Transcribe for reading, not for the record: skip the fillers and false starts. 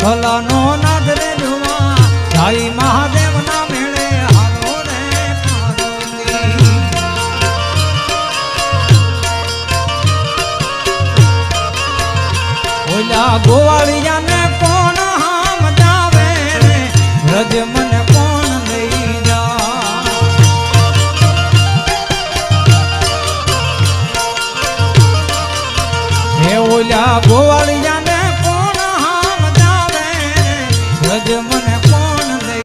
ભલાનો નાદ રે જુવા ભાઈ મહાદેવ ના મેળે હાલો રે પાર્વતી ઓલા ગોવાળિયા ને કોણ હામ જાવે રે રજ મને